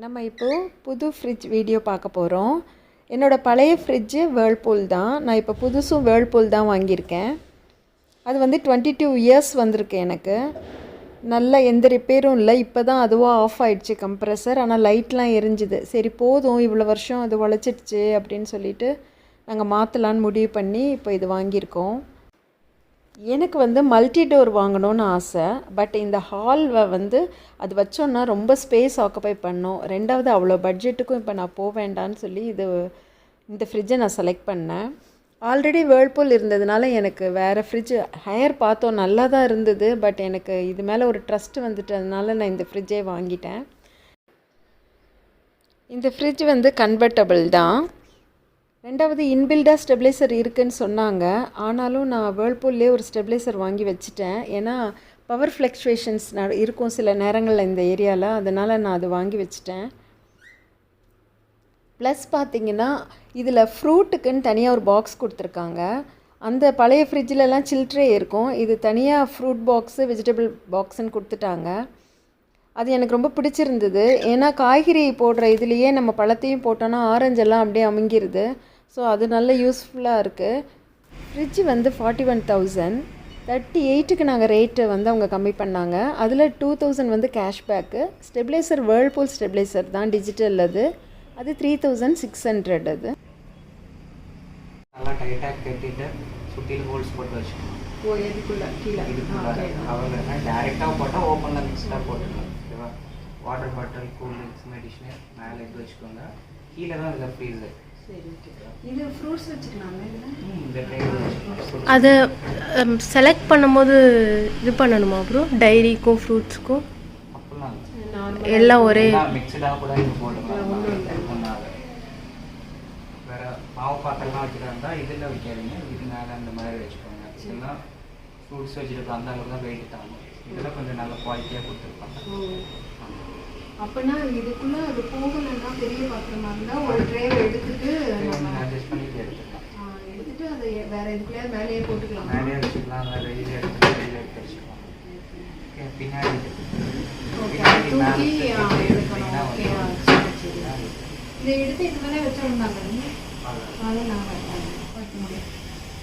நம்ம இப்போது புது ஃப்ரிட்ஜ் வீடியோ பார்க்க போகிறோம். என்னோடய பழைய ஃப்ரிட்ஜு வேர்ல்பூல் தான். நான் இப்போ புதுசும் வேர்ல்பூல் தான் வாங்கியிருக்கேன். அது வந்து 22 இயர்ஸ் வந்திருக்கு எனக்கு. நல்ல எந்த ரிப்பேரும் இல்லை. இப்போ தான் அதுவாக ஆஃப் ஆகிடுச்சு கம்ப்ரெசர். ஆனால் லைட்லாம் எரிஞ்சுது. சரி போதும், இவ்வளோ வருஷம் அது உழைச்சிடுச்சு அப்படின்னு சொல்லிட்டு நாங்கள் மாற்றலான்னு முடிவு பண்ணி இப்போ இது வாங்கியிருக்கோம். எனக்கு வந்து மல்டி டோர் வாங்கணும்னு ஆசை. பட் இந்த ஹால்வை வந்து அது வச்சோன்னா ரொம்ப ஸ்பேஸ் ஆக்குபை பண்ணோம். ரெண்டாவது அவ்வளோ பட்ஜெட்டுக்கும் இப்போ நான் போக வேண்டான்னு சொல்லி இந்த ஃப்ரிட்ஜை நான் செலக்ட் பண்ணேன். ஆல்ரெடி வேர்ல்பூல் இருந்ததுனால எனக்கு வேறு ஃப்ரிட்ஜ் ஹையர் பார்த்தோம், நல்லா தான் இருந்தது. பட் எனக்கு இது மேலே ஒரு ட்ரஸ்ட் வந்துட்டதுனால நான் இந்த ஃப்ரிட்ஜே வாங்கிட்டேன். இந்த ஃப்ரிட்ஜ் வந்து கன்வெர்ட்டபிள் தான். ரெண்டாவது இன்பில்டாக ஸ்டெபிளைசர் இருக்குதுன்னு சொன்னாங்க. ஆனாலும் நான் வேர்ல்பூல்லே ஒரு ஸ்டெபிளைசர் வாங்கி வச்சுட்டேன். ஏன்னா பவர் ஃப்ளக்சுவேஷன்ஸ் இருக்கும் சில நேரங்களில் இந்த ஏரியாவில். அதனால் நான் அது வாங்கி வச்சுட்டேன். ப்ளஸ் பார்த்திங்கன்னா இதில் ஃப்ரூட்டுக்குன்னு தனியாக ஒரு பாக்ஸ் கொடுத்துருக்காங்க. அந்த பழைய ஃப்ரிட்ஜிலலாம் சில்ட்ரே இருக்கும். இது தனியாக ஃப்ரூட் பாக்ஸு வெஜிடபிள் பாக்ஸுன்னு கொடுத்துட்டாங்க. அது எனக்கு ரொம்ப பிடிச்சிருந்தது. ஏன்னா காய்கறி போடுற இதுலேயே நம்ம பழத்தையும் போட்டோன்னா ஆரஞ்செல்லாம் அப்படியே அமுங்கிடுது. ஸோ அது நல்ல யூஸ்ஃபுல்லாக இருக்குது. ஃப்ரிட்ஜு வந்து 41,000. 38க்கு நாங்கள் ரேட்டு வந்து அவங்க கம்மி பண்ணாங்க. அதில் 2,000 வந்து கேஷ்பேக்கு. ஸ்டெபிளைசர் வேர்ல்பூல் ஸ்டெபிளைசர் தான், டிஜிட்டல். அது 3,600. அது நல்லா டைட்டாக கட்டிட்டு சுற்றிலும் ஹோல்ஸ் போட்டு வச்சுக்கணும். இதுக்குள்ளே கீழே அவங்க டேரெக்டாக போட்டால் ஓப்பனில் மிக்ஸ்டாக போட்டுக்கலாம். ஓகேவா? வாட்டர் பாட்டில், கூல் ட்ரிங்க்ஸ், மெடிஷனு மேலே எடுத்து வச்சுக்கோங்க. கீழே தான் இதில் ஃப்ரீசர். இது ஃப்ரூட்ஸ் வச்சுக்கலாமே. அதை செலக்ட் பண்ணும்போது இது பண்ணணுமா ப்ரோ? டைரிக்கும் ஃப்ரூட்ஸுக்கும் அப்படிலாம் எல்லாம் ஒரே மிக்சடாக கூட நீங்கள் போட்டுக்கலாம். ஒன்றாக வேறு மாவு பாத்திரம்லாம் வச்சுருந்தா இதில் வைக்காதீங்க. இதுக்கு மேலே அந்த மாதிரி வச்சுக்கோங்க. இதெல்லாம் ஃப்ரூட்ஸ் வச்சுருக்கோம், அந்த அளவுக்கு தான் வெயிட் தாங்கும். இதெல்லாம் கொஞ்சம் நல்ல குவாலிட்டியாக கொடுத்துருப்பாங்க. அப்படின்னா இதுக்குள்ளே அது போகலைன்னா பெரிய பாத்திரமாக இருந்தால் ஒரு ட்ரேவை எடுத்துட்டு அட்ஜஸ்ட் பண்ணிட்டு எடுத்துக்கலாம். எடுத்துட்டு அதை வேறு இதுக்குள்ளே மேலேயே போட்டுக்கலாம். மேலேயே வச்சுக்கலாம், வேறு வெளியில் எடுத்து வச்சுக்கலாம். பின்னாடி இதை எடுத்து இது மேலே வச்சுருந்தாங்க.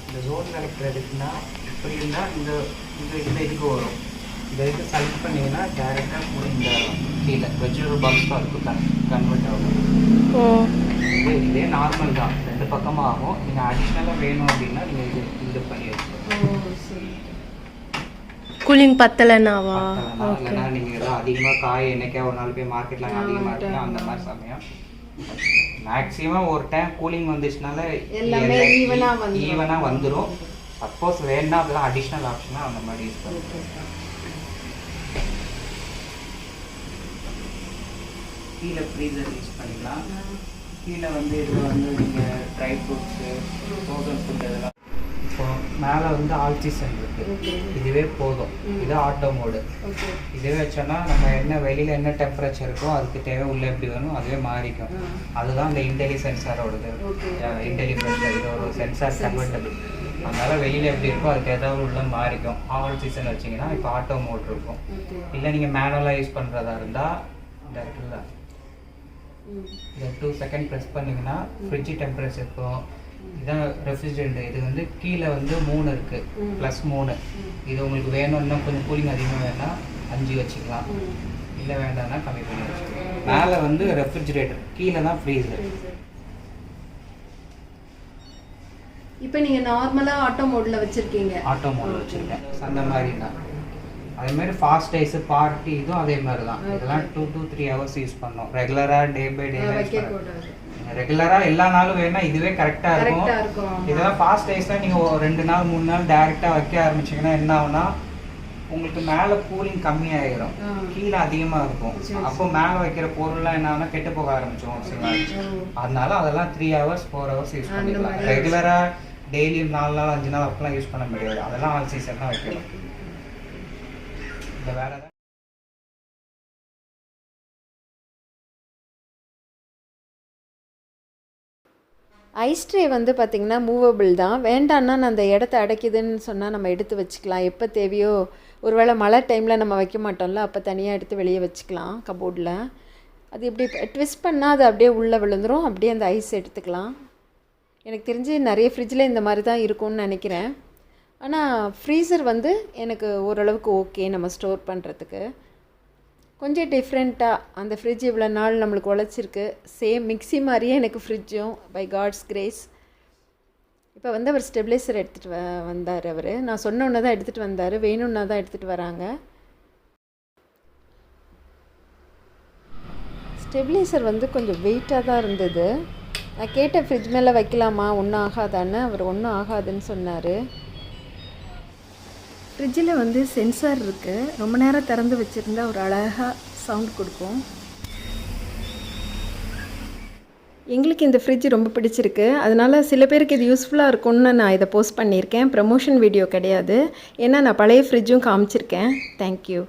இந்த ஜோனில் வைக்கிறதுக்குன்னா இப்படி இருந்தால் இந்த இதுக்கு வரும். இந்த இதுக்கு செலக்ட் பண்ணிங்கன்னா டேரெக்டாக இந்த கீழே வெஜிடபிள் பாக்ஸ் தான் இருக்கும், கன்வெர்ட் ஆகும். இதே நார்மல் தான், ரெண்டு பக்கமாக ஆகும். நீங்கள் அடிஷ்னலாக வேணும் அப்படின்னா நீங்கள் இது பண்ணி வச்சுக்கோங்க. கூலிங் பத்தலைன்னாவா? இல்லைன்னா நீங்கள் ஏதோ அதிகமாக காய் என்னைக்கா ஒரு நாள் போய் மார்க்கெட்டில் அதிகமாக இருக்குன்னா அந்த மாதிரி சமயம் மேக்ஸிமம் ஒரு டைம் கூலிங் வந்துச்சுனால ஈவனாக வந்துடும். சப்போஸ் வேணுன்னா அதெல்லாம் அடிஷ்னல் ஆப்ஷனாக அந்த மாதிரி யூஸ் பண்ணுவோம். கீழே ஃப்ரீசர் யூஸ் பண்ணிக்கலாம். கீழே வந்து இதில் வந்து நீங்கள் ட்ரை ஃப்ரூட்ஸு, ஃப்ரோசன் ஃபுட் இதெல்லாம். இப்போ மேலே வந்து ஆல் சீசன் இருக்குது. இதுவே போதும். இது ஆட்டோ மோடு. இதுவே வச்சோன்னா நம்ம என்ன வெளியில் என்ன டெம்பரேச்சர் இருக்கோ அதுக்கு தேவை உள்ள எப்படி வேணும் அதுவே மாறிக்கும். அதுதான் இந்த இன்டெலி சென்சாரோடது. இன்டெலி ப்ரெஷர் இது ஒரு சென்சார் கன்வெர்ட்டபிள். அதனால் வெளியில் எப்படி இருக்கோ அதுக்கு ஏதாவது உள்ள மாறிக்கும். ஆல் சீசன் வச்சிங்கன்னா இப்போ ஆட்டோ மோட் இருக்கும். இல்லை நீங்கள் மேனுவலாக யூஸ் பண்ணுறதா இருந்தால் இந்த இடத்துல இந்த 2 செகண்ட் ப்ரெஸ் பண்ணிங்கன்னா ஃப்ரிட்ஜ் டெம்பரேச்சர் இருக்கும். இதுதான் ரெஃப்ரிஜரேட்டர். இது வந்து கீழே வந்து 3 இருக்குது, +3. இது உங்களுக்கு வேணும்னா கொஞ்சம் கூலிங் அதிகமாக வேணால் 5 வச்சுக்கலாம். இல்லை வேண்டாம்னா கம்மி பண்ணி வச்சுக்கலாம். மேலே வந்து ரெஃப்ரிஜரேட்டர், கீழே தான் ஃப்ரீசர். இப்போ நீங்கள் நார்மலாக ஆட்டோ மோடில் வச்சுருக்கீங்க? ஆட்டோ மோடில் வச்சுருக்கேன். அந்த மாதிரி தான். அதேமாதிரி ஃபாஸ்ட் ஐஸு பார்ட்டி இதுவும் அதே மாதிரி தான். இதெல்லாம் 2 to 3 ஹவர்ஸ் யூஸ் பண்ணோம். ரெகுலராக டே பை டே ரெகுலராக எல்லா நாளும் வேணால் இதுவே கரெக்டாக இருக்கும். இதெல்லாம் ஃபாஸ்ட் ஐஸ்லாம் நீங்கள் 2 நாள் 3 நாள் டேரெக்டாக வைக்க ஆரம்பிச்சிங்கன்னா என்ன ஆகுனா உங்களுக்கு மேலே கூலிங் கம்மியாகிடும், கீழே அதிகமாக இருக்கும். அப்போ மேலே வைக்கிற பொருள்லாம் என்ன ஆகுனா கெட்டு போக ஆரம்பிச்சிடும் சில நாள். அதனால அதெல்லாம் 3 ஹவர்ஸ் 4 ஹவர்ஸ் யூஸ் பண்ணிக்கலாம். ரெகுலராக டெய்லியும் 4 நாள் 5 நாள் அப்பெல்லாம் யூஸ் பண்ண முடியாது. அதெல்லாம் ஆல் சீசன் தான் வைக்கணும். இந்த வேலை ஐஸ் ட்ரே வந்து பார்த்திங்கன்னா மூவபிள் தான். வேண்டான்னா நான் அந்த இடத்த அடைக்குதுன்னு சொன்னால் நம்ம எடுத்து வச்சுக்கலாம். எப்போ தேவையோ, ஒருவேளை மழை டைமில் நம்ம வைக்க மாட்டோம்ல, அப்போ தனியாக எடுத்து வெளியே வச்சுக்கலாம் கபோர்டில். அது இப்படி ட்விஸ்ட் பண்ணால் அது அப்படியே உள்ளே விழுந்துடும், அப்படியே அந்த ஐஸ் எடுத்துக்கலாம். எனக்கு தெரிஞ்சு நிறைய ஃப்ரிட்ஜில் இந்த மாதிரி தான் இருக்கும்னு நினைக்கிறேன். ஆனால் ஃப்ரீசர் வந்து எனக்கு ஓரளவுக்கு ஓகே நம்ம ஸ்டோர் பண்ணுறதுக்கு. கொஞ்சம் டிஃப்ரெண்ட்டாக அந்த ஃப்ரிட்ஜ் இவ்வளோ நாள் நம்மளுக்கு உழைச்சிருக்கு. சேம் மிக்ஸி மாதிரியே எனக்கு ஃப்ரிட்ஜும் பை காட்ஸ் கிரேஸ். இப்போ வந்து அவர் ஸ்டெபிலைசர் எடுத்துகிட்டு வந்தார். அவர் நான் சொன்னோன்னே தான் எடுத்துகிட்டு வந்தார், வேணும்னா தான் எடுத்துகிட்டு வராங்க. ஸ்டெபிலைசர் வந்து கொஞ்சம் வெயிட்டாக தான் இருந்தது. நான் கேட்ட ஃப்ரிட்ஜ் மேலே வைக்கலாமா, ஒன்றும் ஆகாதான்னு. அவர் ஒன்றும் ஆகாதுன்னு சொன்னார். ஃப்ரிட்ஜில் வந்து சென்சார் இருக்குது. ரொம்ப நேரம் திறந்து வச்சுருந்தா ஒரு அழகாக சவுண்ட் கொடுக்கும். எங்களுக்கு இந்த ஃப்ரிட்ஜ் ரொம்ப பிடிச்சிருக்கு. அதனால் சில பேருக்கு இது யூஸ்ஃபுல்லாக இருக்கும்னு நான் இதை போஸ்ட் பண்ணியிருக்கேன். ப்ரமோஷன் வீடியோ கிடையாது, ஏன்னா நான் பழைய ஃப்ரிட்ஜும் காமிச்சிருக்கேன். தேங்க்யூ.